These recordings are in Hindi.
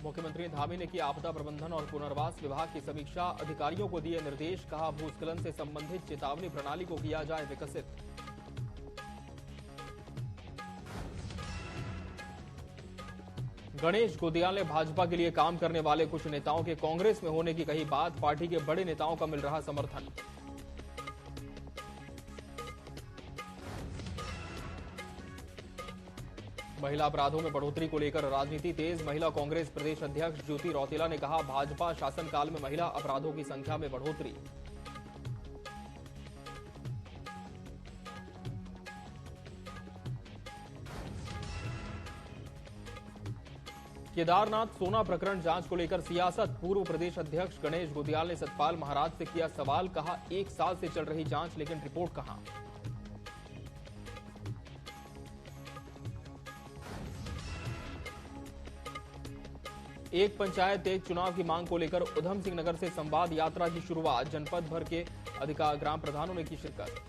मुख्यमंत्री धामी ने की आपदा प्रबंधन और पुनर्वास विभाग की समीक्षा, अधिकारियों को दिए निर्देश, कहा भूस्खलन से संबंधित चेतावनी प्रणाली को किया जाए विकसित। गणेश गोदियाल ने भाजपा के लिए काम करने वाले कुछ नेताओं के कांग्रेस में होने की कही बात, पार्टी के बड़े नेताओं का मिल रहा समर्थन। महिला अपराधों में बढ़ोतरी को लेकर राजनीति तेज, महिला कांग्रेस प्रदेश अध्यक्ष ज्योति रौतेला ने कहा भाजपा शासनकाल में महिला अपराधों की संख्या में बढ़ोतरी। केदारनाथ सोना प्रकरण जांच को लेकर सियासत, पूर्व प्रदेश अध्यक्ष गणेश गोदियाल ने सतपाल महाराज से किया सवाल, कहा 1 साल से चल रही जांच लेकिन रिपोर्ट कहां। एक पंचायत एक चुनाव की मांग को लेकर उधम सिंह नगर से संवाद यात्रा की शुरुआत, जनपद भर के अधिकार ग्राम प्रधानों ने की शिरकत।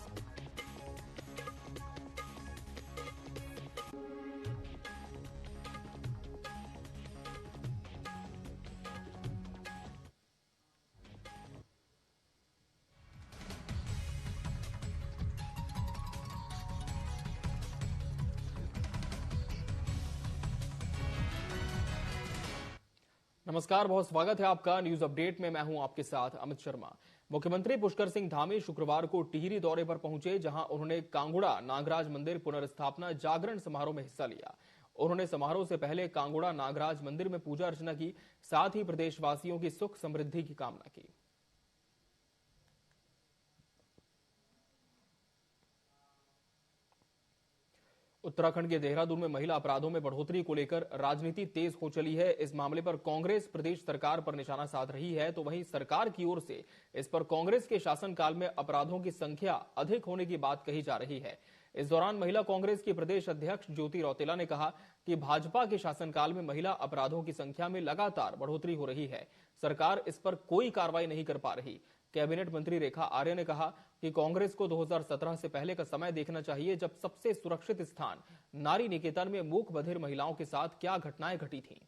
नमस्कार, बहुत स्वागत है आपका न्यूज अपडेट में। मैं हूं आपके साथ अमित शर्मा। मुख्यमंत्री पुष्कर सिंह धामी शुक्रवार को टिहरी दौरे पर पहुंचे, जहां उन्होंने कांगुड़ा नागराज मंदिर पुनर्स्थापना जागरण समारोह में हिस्सा लिया। उन्होंने समारोह से पहले कांगुड़ा नागराज मंदिर में पूजा अर्चना की, साथ ही प्रदेशवासियों की सुख समृद्धि की कामना की। उत्तराखंड के देहरादून में महिला अपराधों में बढ़ोतरी को लेकर राजनीति तेज हो चली है। इस मामले पर कांग्रेस प्रदेश सरकार पर निशाना साध रही है, तो वहीं सरकार की ओर से इस पर कांग्रेस के शासनकाल में अपराधों की संख्या अधिक होने की बात कही जा रही है। इस दौरान महिला कांग्रेस की प्रदेश अध्यक्ष ज्योति रौतेला ने कहा कि भाजपा के शासनकाल में महिला अपराधों की संख्या में लगातार बढ़ोतरी हो रही है, सरकार इस पर कोई कार्रवाई नहीं कर पा रही। कैबिनेट मंत्री रेखा आर्य ने कहा कि कांग्रेस को 2017 से पहले का समय देखना चाहिए, जब सबसे सुरक्षित स्थान नारी निकेतन में मूक बधिर महिलाओं के साथ क्या घटनाएं घटी थीं।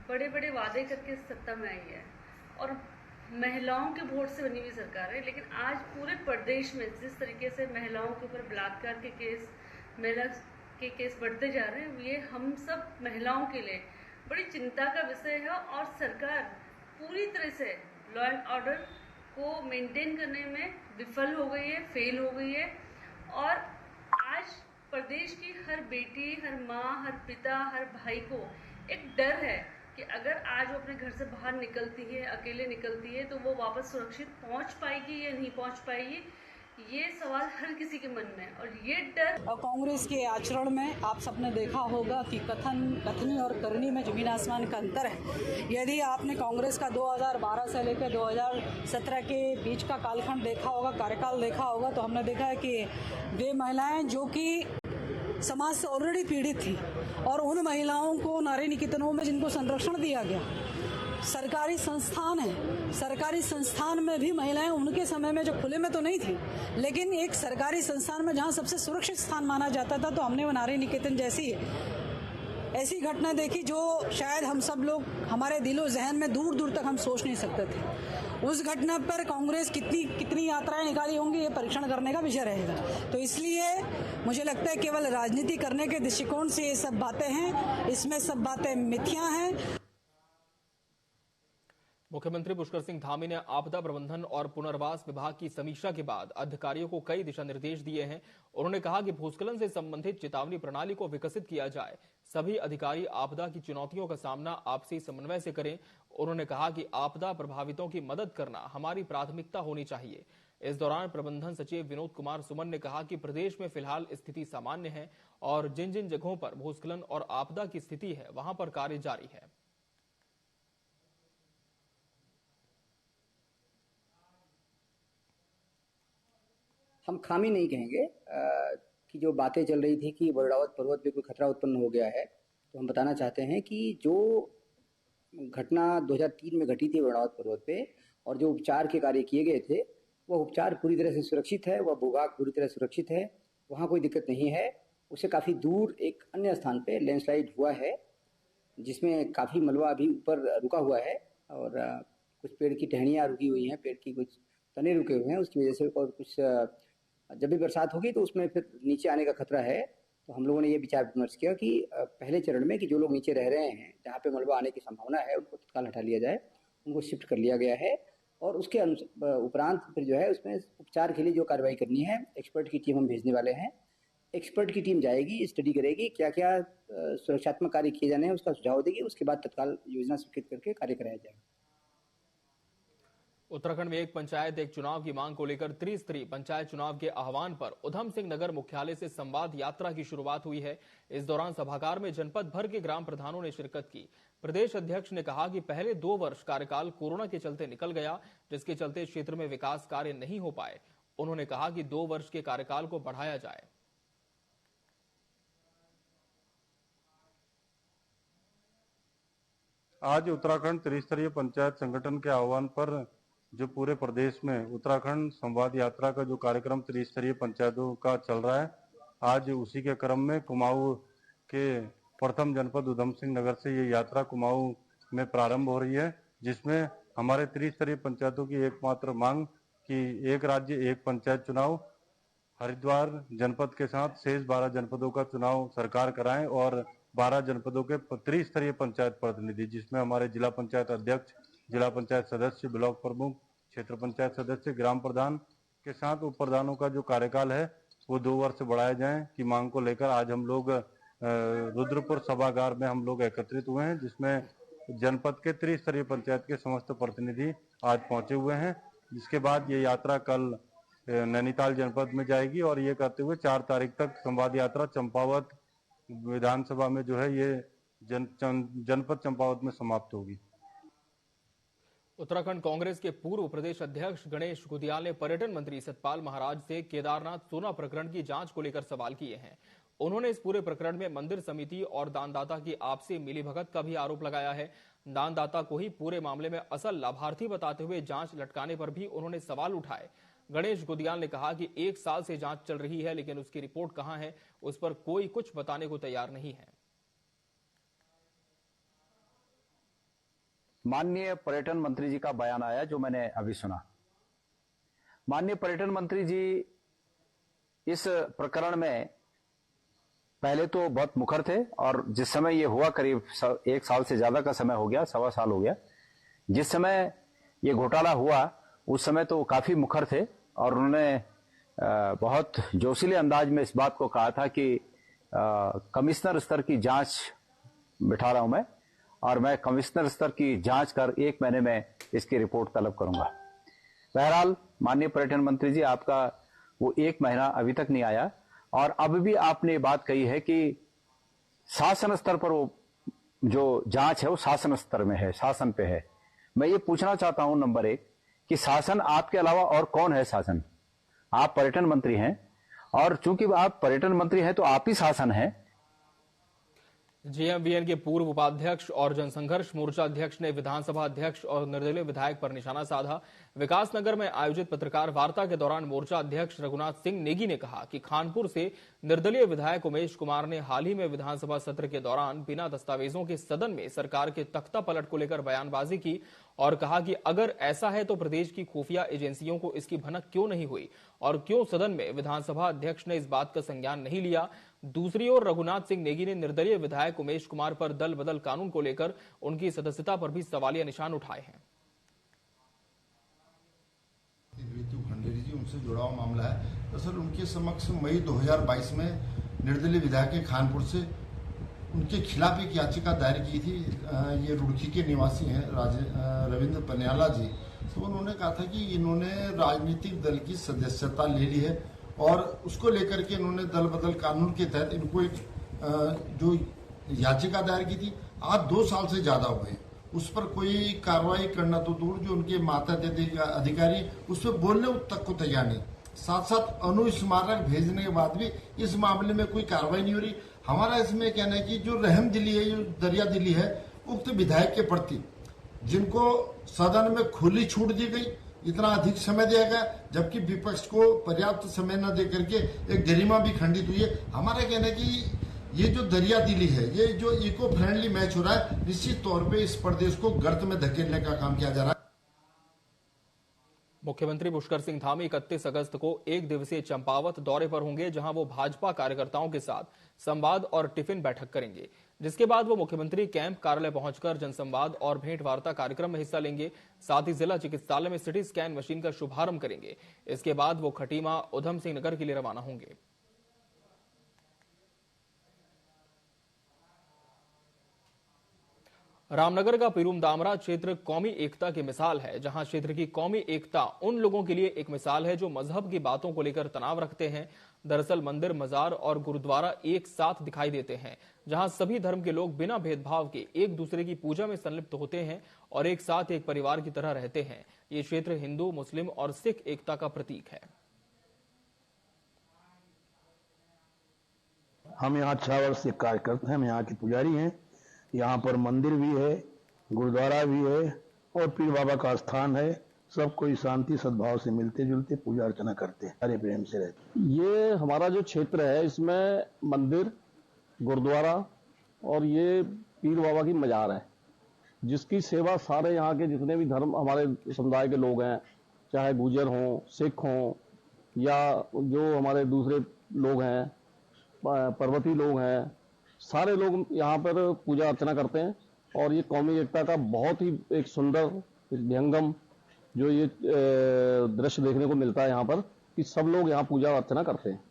बड़े बड़े वादे करके सत्ता में आई है और महिलाओं के वोट से बनी हुई सरकार है, लेकिन आज पूरे प्रदेश में जिस तरीके से महिलाओं के ऊपर बलात्कार के केस, महिला के केस बढ़ते जा रहे हैं, ये हम सब महिलाओं के लिए बड़ी चिंता का विषय है। और सरकार पूरी तरह से लॉ एंड ऑर्डर को मेंटेन करने में विफल हो गई है, फेल हो गई है। और आज प्रदेश की हर बेटी, हर माँ, हर पिता, हर भाई को एक डर है कि अगर आज वो अपने घर से बाहर निकलती है, अकेले निकलती है, तो वो वापस सुरक्षित पहुंच पाएगी या नहीं पहुंच पाएगी, ये सवाल हर किसी के मन में है। और ये डर कांग्रेस के आचरण में आप सबने देखा होगा कि कथनी और करनी में जमीन आसमान का अंतर है। यदि आपने कांग्रेस का 2012 से लेकर 2017 के बीच का कालखंड देखा होगा, कार्यकाल देखा होगा, तो हमने देखा है कि वे महिलाएं जो कि समाज से ऑलरेडी पीड़ित थी और उन महिलाओं को नारी निकेतनों में जिनको संरक्षण दिया गया, सरकारी संस्थान है, सरकारी संस्थान में भी महिलाएं उनके समय में जो खुले में तो नहीं थी, लेकिन एक सरकारी संस्थान में जहां सबसे सुरक्षित स्थान माना जाता था, तो हमने वो नारी निकेतन जैसी ऐसी घटना देखी जो शायद हम सब लोग हमारे दिलो जहन में दूर दूर तक हम सोच नहीं सकते थे। उस घटना पर कांग्रेस कितनी यात्राएं निकाली होंगी, ये परीक्षण करने का विषय रहेगा। तो इसलिए मुझे लगता है केवल राजनीति करने के दृष्टिकोण से ये सब बातें हैं, इसमें सब बातें मिथ्या हैं। मुख्यमंत्री पुष्कर सिंह धामी ने आपदा प्रबंधन और पुनर्वास विभाग की समीक्षा के बाद अधिकारियों को कई दिशा निर्देश दिए हैं। उन्होंने कहा कि भूस्खलन से संबंधित चेतावनी प्रणाली को विकसित किया जाए, सभी अधिकारी आपदा की चुनौतियों का सामना आपसी समन्वय से करें। उन्होंने कहा कि आपदा प्रभावितों की मदद करना हमारी प्राथमिकता होनी चाहिए। इस दौरान प्रबंधन सचिव विनोद कुमार सुमन ने कहा कि प्रदेश में फिलहाल स्थिति सामान्य है और जिन जिन जगहों पर भूस्खलन और आपदा की स्थिति है, वहां पर कार्य जारी है। हम खामी नहीं कहेंगे कि जो बातें चल रही थी कि बरड़ावत पर्वत पे कोई खतरा उत्पन्न हो गया है, तो हम बताना चाहते हैं कि जो घटना 2003 में घटी थी बरड़ावत पर्वत पे और जो उपचार के कार्य किए गए थे, वह उपचार पूरी तरह से सुरक्षित है, वह भूभाग पूरी तरह सुरक्षित है, वहाँ कोई दिक्कत नहीं है। उससे काफ़ी दूर एक अन्य स्थान पे लैंडस्लाइड हुआ है, जिसमें काफ़ी मलबा अभी ऊपर रुका हुआ है और कुछ पेड़ की टहनियाँ रुकी हुई हैं, पेड़ की कुछ तने रुके हुए हैं उसकी वजह से, और कुछ जब भी बरसात होगी तो उसमें फिर नीचे आने का खतरा है। तो हम लोगों ने ये विचार विमर्श किया कि पहले चरण में कि जो लोग नीचे रह रहे हैं, जहाँ पे मलबा आने की संभावना है, उनको तत्काल हटा लिया जाए, उनको शिफ्ट कर लिया गया है। और उसके उपरांत फिर जो है उसमें उपचार के लिए जो कार्रवाई करनी है, एक्सपर्ट की टीम हम भेजने वाले हैं। एक्सपर्ट की टीम जाएगी, स्टडी करेगी, क्या क्या सुरक्षात्मक कार्य किए जाने हैं उसका सुझाव देगी, उसके बाद तत्काल योजना स्वीकृत करके कार्य कराया जाएगा। उत्तराखंड में एक पंचायत एक चुनाव की मांग को लेकर त्रिस्तरीय पंचायत चुनाव के आह्वान पर उधम सिंह नगर मुख्यालय से संवाद यात्रा की शुरुआत हुई है। इस दौरान सभागार में जनपद भर के ग्राम प्रधानों ने शिरकत की। प्रदेश अध्यक्ष ने कहा कि पहले 2 वर्ष कार्यकाल कोरोना के चलते निकल गया, जिसके चलते क्षेत्र में विकास कार्य नहीं हो पाए। उन्होंने कहा कि 2 वर्ष के कार्यकाल को बढ़ाया जाए। आज उत्तराखंड त्रिस्तरीय पंचायत संगठन के आह्वान पर जो पूरे प्रदेश में उत्तराखंड संवाद यात्रा का जो कार्यक्रम त्रिस्तरीय पंचायतों का चल रहा है, आज उसी के क्रम में कुमाऊं के प्रथम जनपद उधम सिंह नगर से ये यात्रा कुमाऊं में प्रारंभ हो रही है, जिसमें हमारे त्रिस्तरीय पंचायतों की एकमात्र मांग कि एक राज्य एक पंचायत चुनाव हरिद्वार जनपद के साथ शेष 12 जनपदों का चुनाव सरकार कराएं और 12 जनपदों के त्रिस्तरीय पंचायत प्रतिनिधि, जिसमें हमारे जिला पंचायत अध्यक्ष, जिला पंचायत सदस्य, ब्लॉक प्रमुख, क्षेत्र पंचायत सदस्य, ग्राम प्रधान के साथ उप प्रधानों का जो कार्यकाल है वो 2 वर्ष बढ़ाया जाए की मांग को लेकर आज हम लोग रुद्रपुर सभागार में हम लोग एकत्रित हुए हैं, जिसमें जनपद के त्रिस्तरीय पंचायत के समस्त प्रतिनिधि आज पहुंचे हुए हैं। जिसके बाद ये यात्रा कल नैनीताल जनपद में जाएगी और ये करते हुए 4 तारीख तक संवाद यात्रा चंपावत विधानसभा में जो है ये जनपद चंपावत में समाप्त होगी। उत्तराखंड कांग्रेस के पूर्व प्रदेश अध्यक्ष गणेश गुदियाल ने पर्यटन मंत्री सतपाल महाराज से केदारनाथ सोना प्रकरण की जांच को लेकर सवाल किए हैं। उन्होंने इस पूरे प्रकरण में मंदिर समिति और दानदाता की आपसी मिलीभगत का भी आरोप लगाया है। दानदाता को ही पूरे मामले में असल लाभार्थी बताते हुए जांच लटकाने पर भी उन्होंने सवाल उठाए। गणेश गुदियाल ने कहा कि 1 साल से जांच चल रही है, लेकिन उसकी रिपोर्ट कहां है, उस पर कोई कुछ बताने को तैयार नहीं है। माननीय पर्यटन मंत्री जी का बयान आया जो मैंने अभी सुना। माननीय पर्यटन मंत्री जी इस प्रकरण में पहले तो बहुत मुखर थे और जिस समय ये हुआ करीब 1 साल से ज्यादा का समय हो गया, 1.25 साल हो गया, जिस समय ये घोटाला हुआ उस समय तो काफी मुखर थे और उन्होंने बहुत जोशीले अंदाज में इस बात को कहा था कि कमिश्नर स्तर की जांच बिठा रहा हूं मैं और मैं कमिश्नर स्तर की जांच कर 1 महीने में इसकी रिपोर्ट तलब करूंगा। बहरहाल माननीय पर्यटन मंत्री जी, आपका वो 1 महीना अभी तक नहीं आया और अब भी आपने बात कही है कि शासन स्तर पर वो जो जांच है वो शासन स्तर में है, शासन पे है। मैं ये पूछना चाहता हूं नंबर 1 कि शासन आपके अलावा और कौन है शासन? आप पर्यटन मंत्री हैं और चूंकि आप पर्यटन मंत्री हैं तो आप ही शासन हैं। जेएमवीएन के पूर्व उपाध्यक्ष और जनसंघर्ष मोर्चा अध्यक्ष ने विधानसभा अध्यक्ष और निर्दलीय विधायक पर निशाना साधा। विकासनगर में आयोजित पत्रकार वार्ता के दौरान मोर्चा अध्यक्ष रघुनाथ सिंह नेगी ने कहा कि खानपुर से निर्दलीय विधायक उमेश कुमार ने हाल ही में विधानसभा सत्र के दौरान बिना दस्तावेजों के सदन में सरकार के तख्ता पलट को लेकर बयानबाजी की और कहा कि अगर ऐसा है तो प्रदेश की खुफिया एजेंसियों को इसकी भनक क्यों नहीं हुई और क्यों सदन में विधानसभा अध्यक्ष ने इस बात का संज्ञान नहीं लिया। दूसरी ओर रघुनाथ सिंह नेगी ने निर्दलीय विधायक उमेश कुमार पर दल बदल कानून को लेकर उनकी सदस्यता पर भी सवालिया निशान उठाए हैं। खंडेरी जी उनसे जुड़ा हुआ मामला है। दरअसल उनके समक्ष मई 2022 में निर्दलीय विधायक खानपुर से उनके खिलाफ एक याचिका दायर की थी। ये रुड़की के निवासी हैं रविंद्र पनियाला जी। तो उन्होंने कहा था कि इन्होंने राजनीतिक दल की सदस्यता ले ली है और उसको लेकर के इन्होंने दल बदल कानून के तहत इनको एक जो याचिका दायर की थी, आज 2 साल से ज्यादा हो गए, उस पर कोई कार्रवाई करना तो दूर, जो उनके मातहत अधिकारी उस पर बोलने तक को तैयार नहीं। साथ साथ अनुस्मारक भेजने के बाद भी इस मामले में कोई कार्रवाई नहीं हो रही। हमारा इसमें कहना है कि जो रहम दिली है, जो दरिया दिली है उक्त विधायक के प्रति, जिनको सदन में खुली छूट दी गई, इतना अधिक समय दिया गया, जबकि विपक्ष को पर्याप्त समय न दे करके एक गरिमा भी खंडित हुई है। हमारा कहना है कि ये जो दरिया दिली है, ये जो इको फ्रेंडली मैच हो रहा है, निश्चित तौर पे इस प्रदेश को गर्त में धकेलने का काम किया जा रहा है। मुख्यमंत्री पुष्कर सिंह धामी 31 अगस्त को एक दिवसीय चंपावत दौरे पर होंगे, जहां वो भाजपा कार्यकर्ताओं के साथ संवाद और टिफिन बैठक करेंगे, जिसके बाद वो मुख्यमंत्री कैंप कार्यालय पहुंचकर जनसंवाद और भेंट वार्ता कार्यक्रम में हिस्सा लेंगे। साथ ही जिला चिकित्सालय में सिटी स्कैन मशीन का शुभारंभ करेंगे। इसके बाद वो खटीमा उधम सिंह नगर के लिए रवाना होंगे। रामनगर का पीरूम दामरा क्षेत्र कौमी एकता की मिसाल है, जहां क्षेत्र की कौमी एकता उन लोगों के लिए एक मिसाल है जो मजहब की बातों को लेकर तनाव रखते हैं। दरअसल मंदिर, मजार और गुरुद्वारा एक साथ दिखाई देते हैं, जहां सभी धर्म के लोग बिना भेदभाव के एक दूसरे की पूजा में संलिप्त होते हैं और एक साथ एक परिवार की तरह रहते हैं। ये क्षेत्र हिंदू, मुस्लिम और सिख एकता का प्रतीक है। हम यहाँ 6 वर्ष से कार्य करते हैं, हम यहाँ के पुजारी हैं। यहाँ पर मंदिर भी है, गुरुद्वारा भी है और पीर बाबा का स्थान है। सब कोई शांति सद्भाव से मिलते जुलते पूजा अर्चना करते हैं, हरे प्रेम से रहते। ये हमारा जो क्षेत्र है, इसमें मंदिर, गुरुद्वारा और ये पीर बाबा की मजार है, जिसकी सेवा सारे यहाँ के जितने भी धर्म हमारे समुदाय के लोग हैं, चाहे गुर्जर हों, सिख हों या जो हमारे दूसरे लोग हैं, पर्वती लोग हैं, सारे लोग यहाँ पर पूजा अर्चना करते हैं। और ये कौमी एकता का बहुत ही एक सुंदर विहंगम जो ये दृश्य देखने को मिलता है यहाँ पर, कि सब लोग यहाँ पूजा अर्चना करते हैं।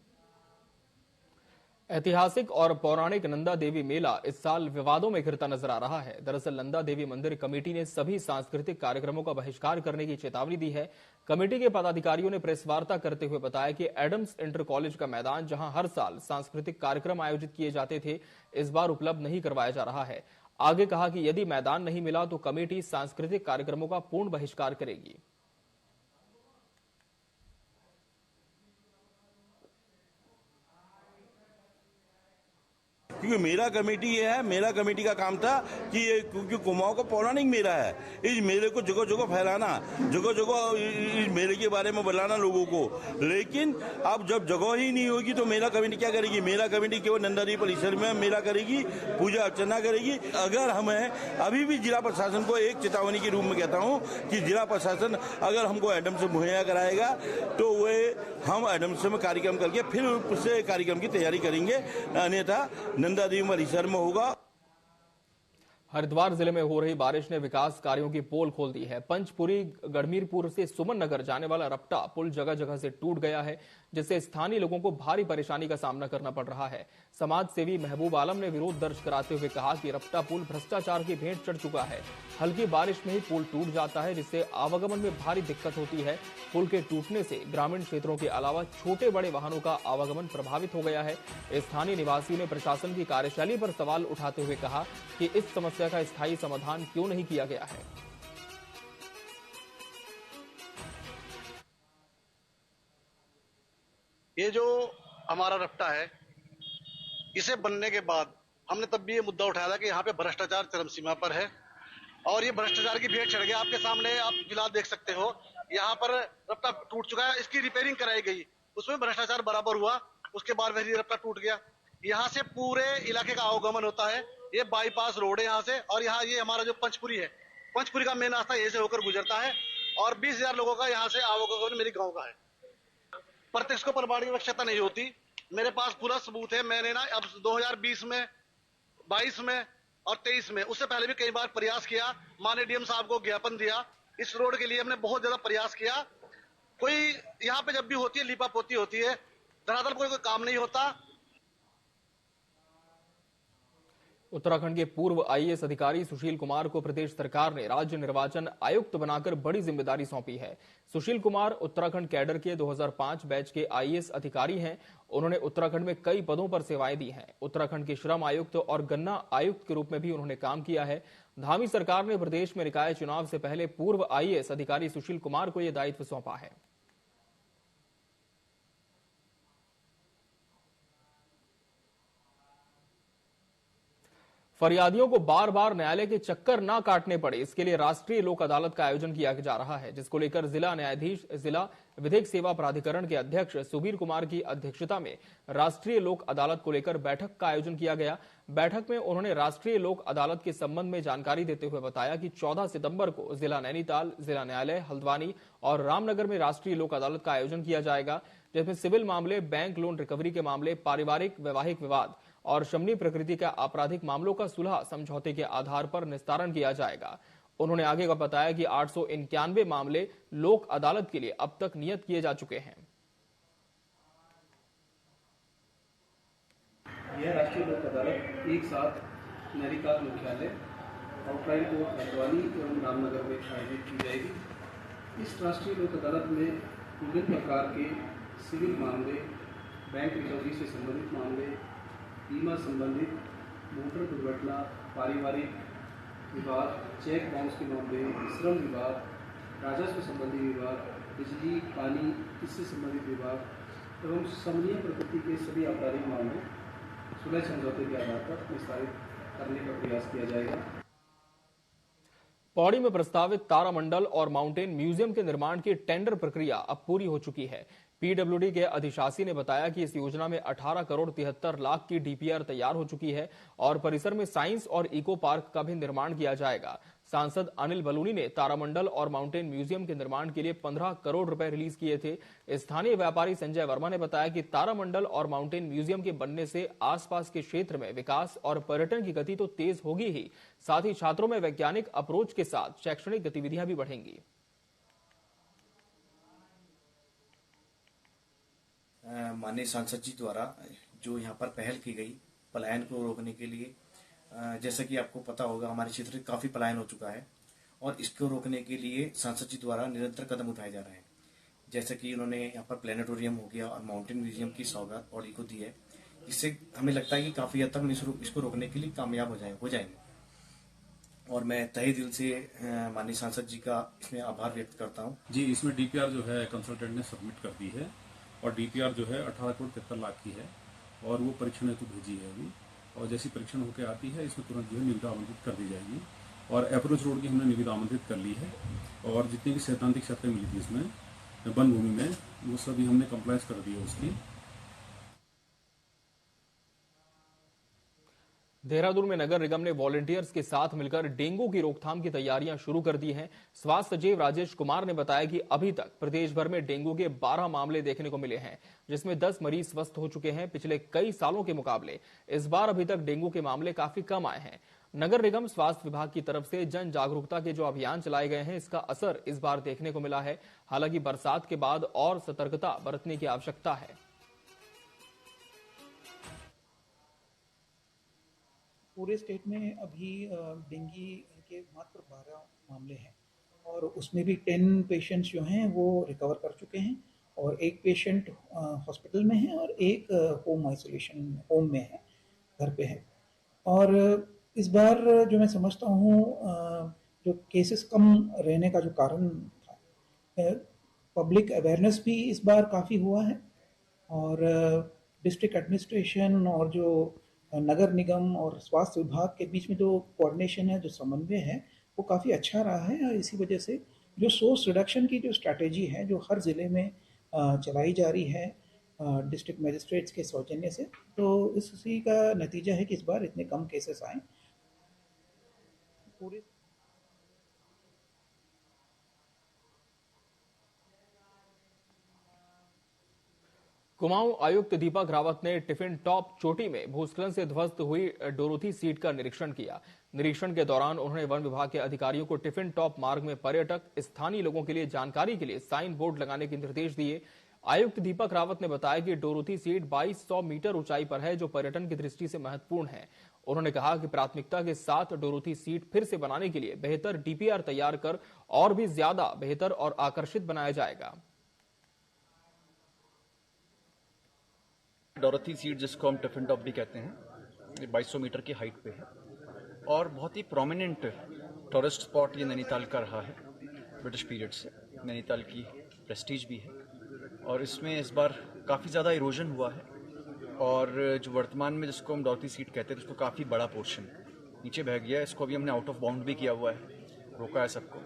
ऐतिहासिक और पौराणिक नंदा देवी मेला इस साल विवादों में घिरता नजर आ रहा है। दरअसल नंदा देवी मंदिर कमेटी ने सभी सांस्कृतिक कार्यक्रमों का बहिष्कार करने की चेतावनी दी है। कमेटी के पदाधिकारियों ने प्रेस वार्ता करते हुए बताया कि एडम्स इंटर कॉलेज का मैदान, जहां हर साल सांस्कृतिक कार्यक्रम आयोजित किए जाते थे, इस बार उपलब्ध नहीं करवाया जा रहा है। आगे कहा कि यदि मैदान नहीं मिला तो कमेटी सांस्कृतिक कार्यक्रमों का पूर्ण बहिष्कार करेगी। क्योंकि मेरा कमेटी ये है, मेरा कमेटी का काम था कि ये क्योंकि कुमाऊं का पौराणिक मेला है, इस मेले को जगह जगह फैलाना, जगह जगह इस मेले के बारे में बताना लोगों को। लेकिन अब जब जगह ही नहीं होगी तो मेला कमेटी क्या करेगी? मेला कमेटी केवल नंदा देवी परिसर में मेला करेगी, पूजा अर्चना करेगी। अगर हमें अभी भी जिला प्रशासन को एक चेतावनी के रूप में कहता हूँ कि जिला प्रशासन अगर हमको एडम्स से मुहैया कराएगा तो वे हम एडम्स में कार्यक्रम करके फिर उससे कार्यक्रम की तैयारी करेंगे, अन्यथा नंदा देवी परिसर में होगा। हरिद्वार जिले में हो रही बारिश ने विकास कार्यों की पोल खोल दी है। पंचपुरी गढ़मीरपुर से सुमन नगर जाने वाला रपटा पुल जगह जगह से टूट गया है, जिससे स्थानीय लोगों को भारी परेशानी का सामना करना पड़ रहा है। समाज सेवी महबूब आलम ने विरोध दर्ज कराते हुए कहा कि रपटा पुल भ्रष्टाचार की भेंट चढ़ चुका है। हल्की बारिश में ही पुल टूट जाता है, जिससे आवागमन में भारी दिक्कत होती है। पुल के टूटने से ग्रामीण क्षेत्रों के अलावा छोटे बड़े वाहनों का आवागमन प्रभावित हो गया है। स्थानीय निवासियों ने प्रशासन की कार्यशैली पर सवाल उठाते हुए कहा कि इस समस्या का स्थायी समाधान क्यों नहीं किया गया है। ये जो हमारा रपटा है, इसे बनने के बाद हमने तब भी ये मुद्दा उठाया था कि यहाँ पे भ्रष्टाचार चरम सीमा पर है और ये भ्रष्टाचार की भेंट चढ़ गया। आपके सामने आप फिलहाल देख सकते हो, यहाँ पर रपटा टूट चुका है, इसकी रिपेयरिंग कराई गई, उसमें भ्रष्टाचार बराबर हुआ, उसके बाद वही रपटा टूट गया। यहाँ से पूरे इलाके का आवागमन होता है, ये बाईपास रोड है यहाँ से, और यहाँ ये हमारा जो पंचपुरी है, पंचपुरी का मेन रास्ता यहीं से होकर गुजरता है और 20,000 लोगों का यहाँ से आवागमन मेरे गाँव का है। प्रत्यक्ष को प्रमाण की आवश्यकता नहीं होती, मेरे पास पूरा सबूत है। मैंने ना अब 2020 में, 22 में और 23 में, उससे पहले भी कई बार प्रयास किया, माननीय डीएम साहब को ज्ञापन दिया। इस रोड के लिए हमने बहुत ज्यादा प्रयास किया। कोई यहाँ पे जब भी होती है लीपापोती होती है, धरातल कोई काम नहीं होता। उत्तराखंड के पूर्व आईएएस अधिकारी सुशील कुमार को प्रदेश सरकार ने राज्य निर्वाचन आयुक्त बनाकर बड़ी जिम्मेदारी सौंपी है। सुशील कुमार उत्तराखंड कैडर के 2005 बैच के आईएएस अधिकारी हैं। उन्होंने उत्तराखंड में कई पदों पर सेवाएं दी हैं। उत्तराखंड के श्रम आयुक्त और गन्ना आयुक्त के रूप में भी उन्होंने काम किया है। धामी सरकार ने प्रदेश में निकाय चुनाव से पहले पूर्व आईएएस अधिकारी सुशील कुमार को यह दायित्व सौंपा है। फरियादियों को बार बार न्यायालय के चक्कर ना काटने पड़े, इसके लिए राष्ट्रीय लोक अदालत का आयोजन किया जा रहा है, जिसको लेकर जिला न्यायाधीश जिला विधिक सेवा प्राधिकरण के अध्यक्ष सुबीर कुमार की अध्यक्षता में राष्ट्रीय लोक अदालत को लेकर बैठक का आयोजन किया गया। बैठक में उन्होंने राष्ट्रीय लोक अदालत के संबंध में जानकारी देते हुए बताया कि 14 सितंबर को जिला नैनीताल, जिला न्यायालय हल्द्वानी और रामनगर में राष्ट्रीय लोक अदालत का आयोजन किया जाएगा, जिसमें सिविल मामले, बैंक लोन रिकवरी के मामले, पारिवारिक वैवाहिक विवाद और शमनी प्रकृति का आपराधिक मामलों का सुलह समझौते के आधार पर निस्तारण किया जाएगा। उन्होंने आगे का बताया कि 891 मामले लोक अदालत के लिए अब तक नियत किए जा चुके हैं। यह राष्ट्रीय लोक अदालत एक साथ नैनीताल मुख्यालय, आउटलाइन कोर्ट हल्द्वानी एवं रामनगर में आयोजित की जाएगी। इस राष्ट्रीय लोक अदालत में विभिन्न प्रकार के सिविल मामले, बैंक रिकवरी से संबंधित मामले, बीमा संबंधित, मोटर दुर्घटना, पारिवारिक विवाद, चेक बाउंस के मामले, श्रम विवाद, राजस्व संबंधी विवाद, बिजली पानी इससे संबंधित विवाद एवं समनीय प्रकृति के सभी आपराधिक मामले सुलह समझौते के आधार पर निस्तारित करने का प्रयास किया जाएगा। पौड़ी में प्रस्तावित तारामंडल और माउंटेन म्यूजियम के निर्माण की टेंडर प्रक्रिया अब पूरी हो चुकी है। पीडब्ल्यूडी के अधिशासी ने बताया कि इस योजना में 18 करोड़ 73 लाख की डीपीआर तैयार हो चुकी है और परिसर में साइंस और इको पार्क का भी निर्माण किया जाएगा। सांसद अनिल बलूनी ने तारामंडल और माउंटेन म्यूजियम के निर्माण के लिए 15 करोड़ रुपए रिलीज किए थे। स्थानीय व्यापारी संजय वर्मा ने बताया कि तारामंडल और माउंटेन म्यूजियम के बनने से आसपास के क्षेत्र में विकास और पर्यटन की गति तो तेज होगी ही, साथ ही छात्रों में वैज्ञानिक अप्रोच के साथ शैक्षणिक गतिविधियां भी बढ़ेंगी। माननीय सांसद जी द्वारा जो यहाँ पर पहल की गई पलायन को रोकने के लिए, जैसा कि आपको पता होगा हमारे क्षेत्र में काफी पलायन हो चुका है और इसको रोकने के लिए सांसद जी द्वारा निरंतर कदम उठाए जा रहे हैं। जैसे कि उन्होंने यहाँ पर प्लेनेटोरियम हो गया और माउंटेन म्यूजियम की सौगात पौड़ी को दी है। इससे हमें लगता है कि काफी हद तक हम इसको रोकने के लिए कामयाब हो जाएंगे और मैं तहे दिल से माननीय सांसद जी का इसमें आभार व्यक्त करता हूँ। जी, इसमें डीपीआर जो है कंसल्टेंट ने सबमिट कर दी है और डीपीआर जो है 18 करोड़ 73 लाख की है और वो परीक्षण हेतु भेजी है अभी, और जैसी परीक्षण होकर आती है इसमें तुरंत जो है निविदा आमंत्रित कर दी जाएगी। और अप्रोच रोड की हमने निविदा आमंत्रित कर ली है और जितनी भी सैद्धांतिक शर्तें मिली थी इसमें वन भूमि में, वो सभी हमने कंप्लायंस कर दी है उसकी। देहरादून में नगर निगम ने वॉलंटियर्स के साथ मिलकर डेंगू की रोकथाम की तैयारियां शुरू कर दी हैं। स्वास्थ्य सचिव राजेश कुमार ने बताया कि अभी तक प्रदेश भर में डेंगू के 12 मामले देखने को मिले हैं, जिसमें 10 मरीज स्वस्थ हो चुके हैं। पिछले कई सालों के मुकाबले इस बार अभी तक डेंगू के मामले काफी कम आए हैं। नगर निगम स्वास्थ्य विभाग की तरफ से जन जागरूकता के जो अभियान चलाए गए हैं, इसका असर इस बार देखने को मिला है। हालांकि बरसात के बाद और सतर्कता बरतने की आवश्यकता है। पूरे स्टेट में अभी डेंगू के मात्र 12 मामले हैं और उसमें भी 10 पेशेंट्स जो हैं वो रिकवर कर चुके हैं और एक पेशेंट हॉस्पिटल में है और एक होम में है, घर पे है। और इस बार जो मैं समझता हूँ जो केसेस कम रहने का जो कारण था, पब्लिक अवेयरनेस भी इस बार काफ़ी हुआ है और डिस्ट्रिक्ट एडमिनिस्ट्रेशन और जो नगर निगम और स्वास्थ्य विभाग के बीच में जो कोऑर्डिनेशन है, जो समन्वय है, वो काफ़ी अच्छा रहा है। और इसी वजह से जो सोर्स रिडक्शन की जो स्ट्रैटेजी है जो हर ज़िले में चलाई जा रही है डिस्ट्रिक्ट मजिस्ट्रेट्स के सौजन्य से, तो इसी का नतीजा है कि इस बार इतने कम केसेस आए। पूरे कुमाऊं आयुक्त दीपक रावत ने टिफिन टॉप चोटी में भूस्खलन से ध्वस्त हुई डोरोथी सीट का निरीक्षण किया। निरीक्षण के दौरान उन्होंने वन विभाग के अधिकारियों को टिफिन टॉप मार्ग में पर्यटक, स्थानीय लोगों के लिए जानकारी के लिए साइन बोर्ड लगाने के निर्देश दिए। आयुक्त दीपक रावत ने बताया कि डोरोथी सीट 2200 मीटर ऊंचाई पर है, जो पर्यटन की दृष्टि से महत्वपूर्ण है। उन्होंने कहा कि प्राथमिकता के साथ डोरोथी सीट फिर से बनाने के लिए बेहतर डीपीआर तैयार कर और भी ज्यादा बेहतर और आकर्षित बनाया जाएगा। डोरोथी सीट जिसको हम टिफिन टॉप भी कहते हैं, ये 2200 मीटर की हाइट पे है और बहुत ही प्रोमिनेंट टूरिस्ट स्पॉट ये नैनीताल का रहा है ब्रिटिश पीरियड से। नैनीताल की प्रेस्टीज भी है और इसमें इस बार काफ़ी ज़्यादा इरोजन हुआ है और जो वर्तमान में जिसको हम डोरोथी सीट कहते हैं उसको काफ़ी बड़ा पोर्शन नीचे बह गया, इसको अभी हमने आउट ऑफ बाउंड भी किया हुआ है, रोका है सबको।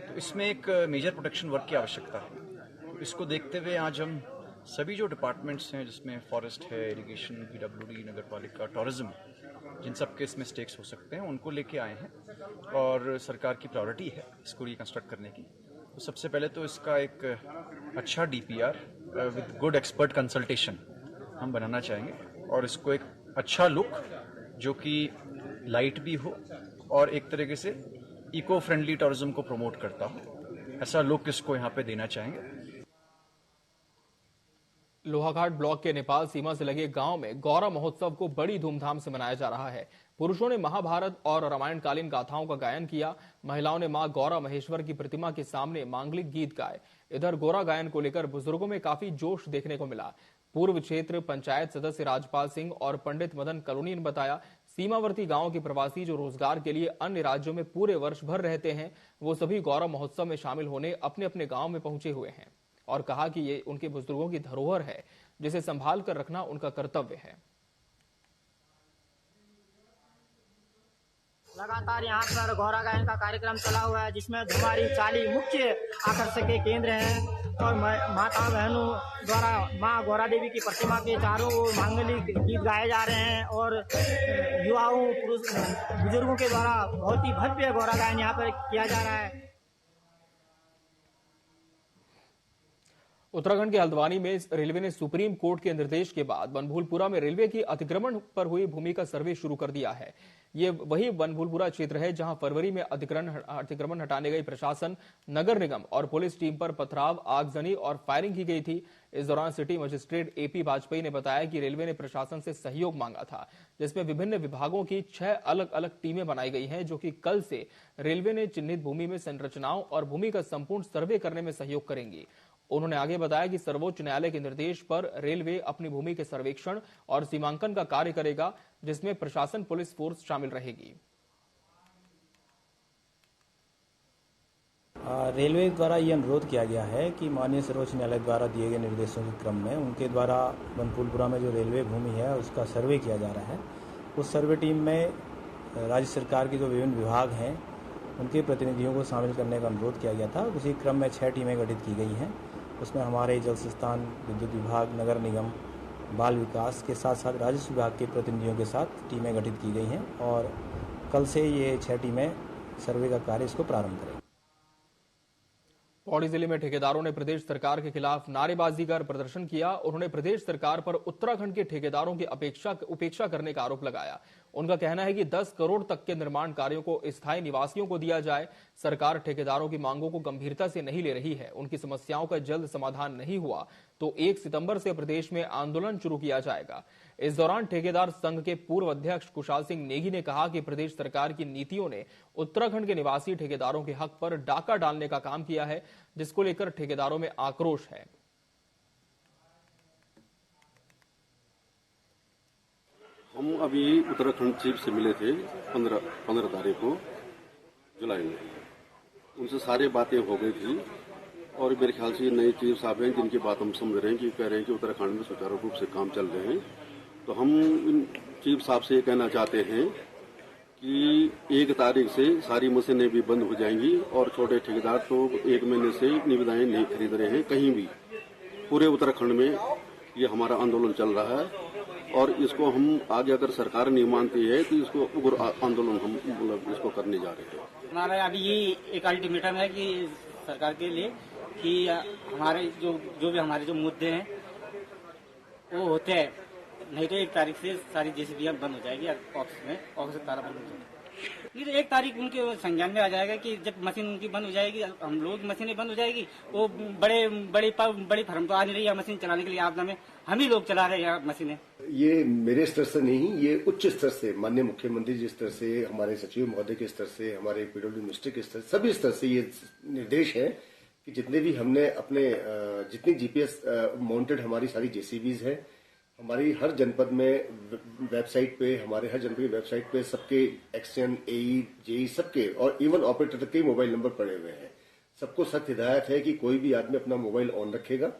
तो इसमें एक मेजर प्रोटेक्शन वर्क की आवश्यकता है। तो इसको देखते हुए आज हम सभी जो डिपार्टमेंट्स हैं, जिसमें फॉरेस्ट है, इरिगेशन, PWD, नगर पालिका, टूरिज्म, जिन सब के इसमें स्टेक्स हो सकते हैं, उनको लेके आए हैं और सरकार की प्रायोरिटी है इसको रिकंस्ट्रक्ट करने की। तो सबसे पहले तो इसका एक अच्छा DPR with good expert consultation हम बनाना चाहेंगे और इसको एक अच्छा लुक जो कि लाइट भी हो और एक तरीके से इको फ्रेंडली टूरिज्म को प्रमोट करता हो, ऐसा लुक इसको यहाँ पे देना चाहेंगे। लोहाघाट ब्लॉक के नेपाल सीमा से लगे गांव में गौरा महोत्सव को बड़ी धूमधाम से मनाया जा रहा है। पुरुषों ने महाभारत और रामायणकालीन गाथाओं का गायन किया। महिलाओं ने मां गौरा महेश्वर की प्रतिमा के सामने मांगलिक गीत गाए। इधर गौरा गायन को लेकर बुजुर्गों में काफी जोश देखने को मिला। पूर्व क्षेत्र पंचायत सदस्य राजपाल सिंह और पंडित मदन कलोनी ने बताया, सीमावर्ती गांव के प्रवासी जो रोजगार के लिए अन्य राज्यों में पूरे वर्ष भर रहते हैं, वो सभी गौरा महोत्सव में शामिल होने अपने अपने गांव में पहुंचे हुए हैं और कहा कि ये उनके बुजुर्गों की धरोहर है, जिसे संभाल कर रखना उनका कर्तव्य है। लगातार यहाँ पर गौरा गायन का कार्यक्रम चला हुआ है, जिसमें धुमारी चाली मुख्य आकर्षक के केंद्र हैं और माता बहनों द्वारा माँ गौरा देवी की प्रतिमा के चारों ओर मांगलिक गीत गाए जा रहे हैं और युवाओं बुजुर्गों के द्वारा बहुत ही भव्य गौरा गायन यहाँ पर किया जा रहा है। उत्तराखंड के हल्द्वानी में रेलवे ने सुप्रीम कोर्ट के निर्देश के बाद बनभूलपुरा में रेलवे की अतिक्रमण पर हुई भूमि का सर्वे शुरू कर दिया है। ये वही बनभूलपुरा क्षेत्र है जहां फरवरी में अतिक्रमण हटाने गई प्रशासन, नगर निगम और पुलिस टीम पर पथराव, आगजनी और फायरिंग की गई थी। इस दौरान सिटी मजिस्ट्रेट AP वाजपेयी ने बताया कि रेलवे ने प्रशासन से सहयोग मांगा था, जिसमें विभिन्न विभागों की 6 अलग अलग टीमें बनाई गई हैं, जो कि कल से रेलवे ने चिन्हित भूमि में संरचनाओं और भूमि का संपूर्ण सर्वे करने में सहयोग करेंगी। उन्होंने आगे बताया कि सर्वोच्च न्यायालय के निर्देश पर रेलवे अपनी भूमि के सर्वेक्षण और सीमांकन का कार्य करेगा, जिसमें प्रशासन पुलिस फोर्स शामिल रहेगी। रेलवे द्वारा ये अनुरोध किया गया है कि माननीय सर्वोच्च न्यायालय द्वारा दिए गए निर्देशों के क्रम में उनके द्वारा बनभूलपुरा में जो रेलवे भूमि है उसका सर्वे किया जा रहा है। उस सर्वे टीम में राज्य सरकार के जो विभिन्न विभाग हैं उनके प्रतिनिधियों को शामिल करने का अनुरोध किया गया था। उसी क्रम में 6 टीमें गठित की गई हैं। उसमें हमारे जल संस्थान, विद्युत विभाग, नगर निगम, बाल विकास के साथ साथ राजस्व विभाग के प्रतिनिधियों के साथ टीमें गठित की गई हैं और कल से ये 6 टीमें सर्वे का कार्य इसको प्रारंभ करेंगी। पौड़ी जिले में ठेकेदारों ने प्रदेश सरकार के खिलाफ नारेबाजी कर प्रदर्शन किया। उन्होंने प्रदेश सरकार पर उत्तराखंड के ठेकेदारों की उपेक्षा करने का आरोप लगाया। उनका कहना है कि 10 करोड़ तक के निर्माण कार्यों को स्थायी निवासियों को दिया जाए। सरकार ठेकेदारों की मांगों को गंभीरता से नहीं ले रही है। उनकी समस्याओं का जल्द समाधान नहीं हुआ तो 1 सितंबर से प्रदेश में आंदोलन शुरू किया जाएगा। इस दौरान ठेकेदार संघ के पूर्व अध्यक्ष कुशाल सिंह नेगी ने कहा कि प्रदेश सरकार की नीतियों ने उत्तराखंड के निवासी ठेकेदारों के हक पर डाका डालने का काम किया है, जिसको लेकर ठेकेदारों में आक्रोश है। हम अभी उत्तराखंड चीफ से मिले थे 15 तारीख को जुलाई में। उनसे सारी बातें हो गई थी और मेरे ख्याल से नए चीफ साहब हैं जिनकी बात हम समझ रहे हैं कि कह रहे हैं कि उत्तराखंड में सुचारू रूप से काम चल रहे हैं। तो हम इन चीफ साहब से ये कहना चाहते हैं कि 1 तारीख से सारी मशीनें भी बंद हो जाएंगी और छोटे ठेकेदार तो 1 महीने से निविदाएं नहीं खरीद रहे हैं कहीं भी। पूरे उत्तराखंड में ये हमारा आंदोलन चल रहा है और इसको हम आगे अगर सरकार नहीं मानती है तो इसको उग्र आंदोलन हम इसको करने जा रहे हैं। हमारा अभी ये एक अल्टीमेटम है कि सरकार के लिए कि हमारे जो भी हमारे जो मुद्दे हैं वो होते हैं, नहीं तो 1 तारीख से सारी जेसीबी बंद हो जाएगी ऑफिस तारा बंद हो जाएगी। ये तो 1 तारीख उनके संज्ञान में आ जाएगा कि जब मशीन उनकी बंद हो जाएगी, हम लोगों की मशीनें बंद हो जाएगी। वो बड़ी फर्म तो आ नहीं रही है मशीन चलाने के लिए, आपदा में हम ही लोग चला रहे हैं मशीनें। ये मेरे स्तर से नहीं, ये उच्च स्तर से माननीय मुख्यमंत्री जी स्तर से, हमारे सचिव महोदय के स्तर से, हमारे PWD मिनिस्टर के स्तर, सभी स्तर से ये निर्देश है कि जितने भी हमने अपने जितनी GPS माउंटेड हमारी सारी JCBs है, हमारी हर जनपद में वेबसाइट पे, हमारे हर जनपद की वेबसाइट पे सबके एक्सचेंज, AE, JE सबके और इवन ऑपरेटर के मोबाइल नंबर पड़े हुए हैं। सबको सख्त हिदायत है कि कोई भी आदमी अपना मोबाइल ऑन रखेगा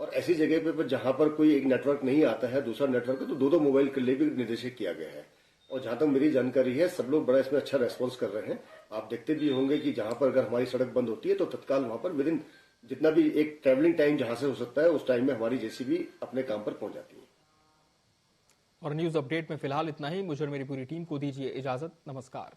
और ऐसी जगह पे जहां पर कोई एक नेटवर्क नहीं आता है, दूसरा नेटवर्क है, तो 2 मोबाइल के लिए भी निर्देशित किया गया है। और जहां तक मेरी जानकारी है सब लोग बड़ा इसमें अच्छा रेस्पॉन्स कर रहे हैं। आप देखते भी होंगे कि जहां पर अगर हमारी सड़क बंद होती है तो तत्काल वहां पर विदिन जितना भी एक ट्रैवलिंग टाइम जहां से हो सकता है उस टाइम में हमारी जेसीबी अपने काम पर पहुंच जाती है। और न्यूज अपडेट में फिलहाल इतना ही। मुझे और मेरी पूरी टीम को दीजिए इजाजत। नमस्कार।